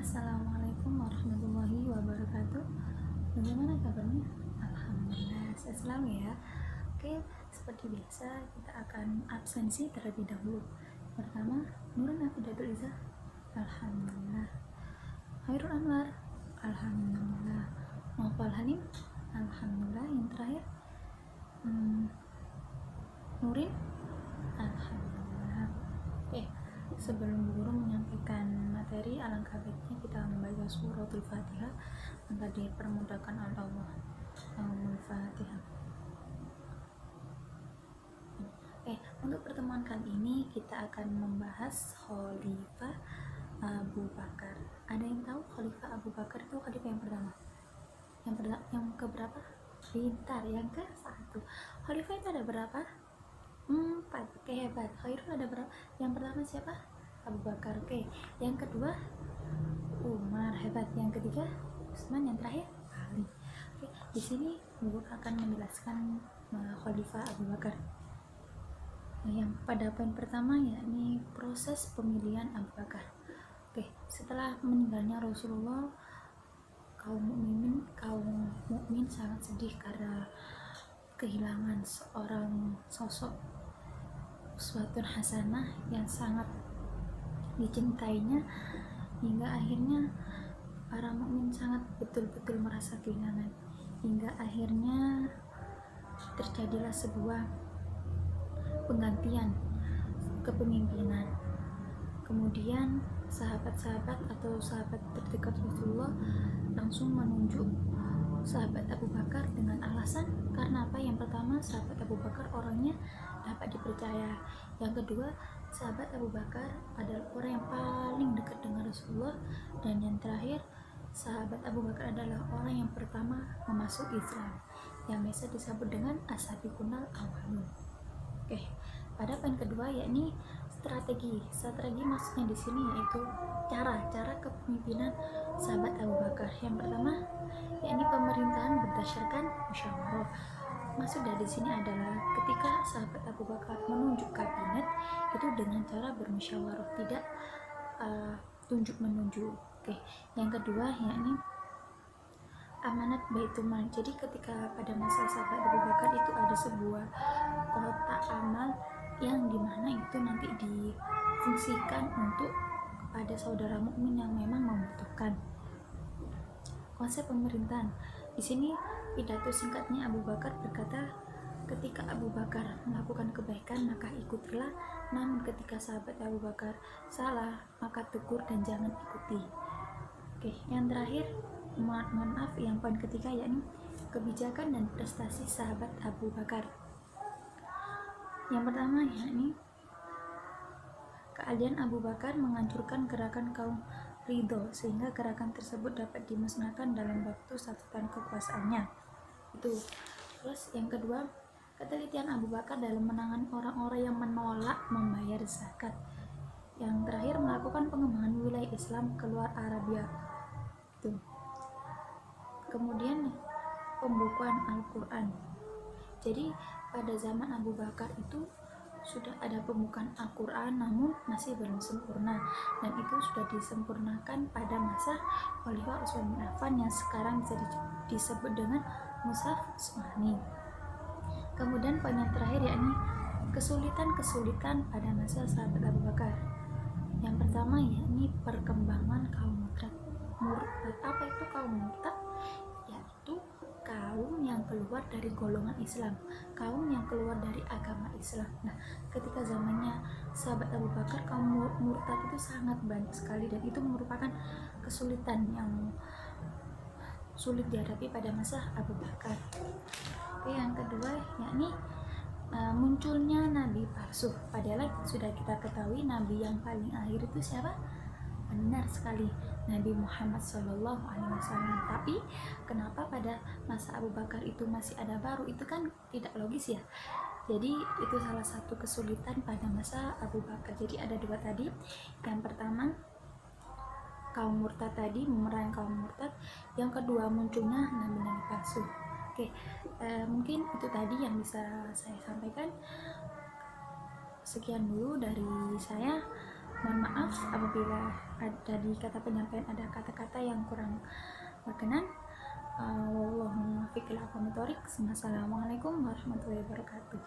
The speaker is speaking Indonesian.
Assalamualaikum warahmatullahi wabarakatuh. Bagaimana kabarnya? Alhamdulillah, saya selalu ya. Oke, seperti biasa kita akan absensi terlebih dahulu. Pertama, Nurun Afidatul Izzah. Alhamdulillah. Khairul Anwar. Alhamdulillah. Naufal Halim. Alhamdulillah. Yang terakhir, Nurin. Alhamdulillah. Oke, sebelum guru menyampaikan materi, alangkah baiknya kita membaca suratul Fatihah agar dipermudahkan oleh Allah. Al-Fatihah. Untuk pertemuan kali ini kita akan membahas Khalifah Abu Bakar. Ada yang tahu Khalifah Abu Bakar itu khalifah yang pertama? Yang keberapa? Pintar, yang ke-1. Khalifah itu ada berapa? 4. Oke, hebat. Khairul ada berapa? Yang pertama siapa? Abu Bakar. Oke. Yang kedua Umar, hebat. Yang ketiga Utsman, yang terakhir Ali. Oke, di sini Guru akan menjelaskan Khalifah Abu Bakar. Yang pada poin pertama yakni proses pemilihan Abu Bakar. Oke, setelah meninggalnya Rasulullah, kaum mukmin sangat sedih karena kehilangan seorang sosok uswatun hasanah yang sangat dicintainya, hingga akhirnya para mukmin sangat betul-betul merasa kehilangan, hingga akhirnya terjadilah sebuah penggantian kepemimpinan. Kemudian sahabat-sahabat atau sahabat terdekat Rasulullah langsung menunjuk sahabat Abu Bakar dengan alasan karena apa? Yang pertama, sahabat Abu Bakar orangnya dapat dipercaya. Yang kedua, sahabat Abu Bakar adalah orang yang paling dekat dengan Rasulullah. Dan yang terakhir, sahabat Abu Bakar adalah orang yang pertama memasuk Islam, yang biasa disebut dengan as-sabiqunal awwalun. Oke, pada poin kedua yakni strategi maksudnya di sini yaitu cara kepemimpinan sahabat Abu Bakar. Yang pertama yakni pemerintahan berdasarkan musyawarah. Maksud dari sini adalah ketika sahabat Abu Bakar menunjuk kabinet itu dengan cara bermusyawarah, tidak tunjuk menunjuk. Oke, yang kedua yakni amanat Baitul Mal. Jadi ketika pada masa sahabat Abu Bakar itu ada sebuah kotak amal yang dimana itu nanti difungsikan untuk kepada saudara mukmin yang memang membutuhkan. Konsep pemerintahan di sini pidato singkatnya Abu Bakar berkata, ketika Abu Bakar melakukan kebaikan maka ikutilah, namun ketika sahabat Abu Bakar salah maka tegur dan jangan ikuti. Oke, yang terakhir mohon maaf, yang poin ketiga yakni kebijakan dan prestasi sahabat Abu Bakar. Yang pertama yakni keahlian Abu Bakar menghancurkan gerakan kaum Ridho sehingga gerakan tersebut dapat dimusnahkan dalam waktu 1 tahun kekuasaannya. Itu. Terus yang kedua, ketelitian Abu Bakar dalam menangani orang-orang yang menolak membayar zakat. Yang terakhir, melakukan pengembangan wilayah Islam keluar Arabia. Itu. Kemudian pembukuan Al-Quran. Jadi pada zaman Abu Bakar itu sudah ada pembukaan Al-Quran, namun masih belum sempurna, dan itu sudah disempurnakan pada masa Khalifah Utsman bin Affan yang sekarang bisa disebut dengan Mushaf Utsmani. Kemudian poin yang terakhir yakni kesulitan pada masa sahabat Abu Bakar. Yang pertama yakni perkembangan kaum murtad. Apa itu kaum murtad? Yaitu kaum yang keluar dari golongan Islam, kaum yang keluar dari agama Islam. Nah, ketika zamannya sahabat Abu Bakar, kaum murtad itu sangat banyak sekali, dan itu merupakan kesulitan yang sulit dihadapi pada masa Abu Bakar. Oke, yang kedua yakni munculnya nabi palsu. Padahal sudah kita ketahui nabi yang paling akhir itu siapa? Benar sekali, Nabi Muhammad SAW. Tapi kenapa pada masa Abu Bakar itu masih ada baru? Itu kan tidak logis ya. Jadi itu salah satu kesulitan pada masa Abu Bakar. Jadi ada dua tadi. Yang pertama kaum murtad tadi, memerangi kaum murtad. Yang kedua munculnya nabi-nabi palsu. Oke, mungkin itu tadi yang bisa saya sampaikan. Sekian dulu dari saya. Mohon maaf apabila ada di kata penyampaian ada kata-kata yang kurang berkenan. Wassalamualaikum warahmatullahi wabarakatuh.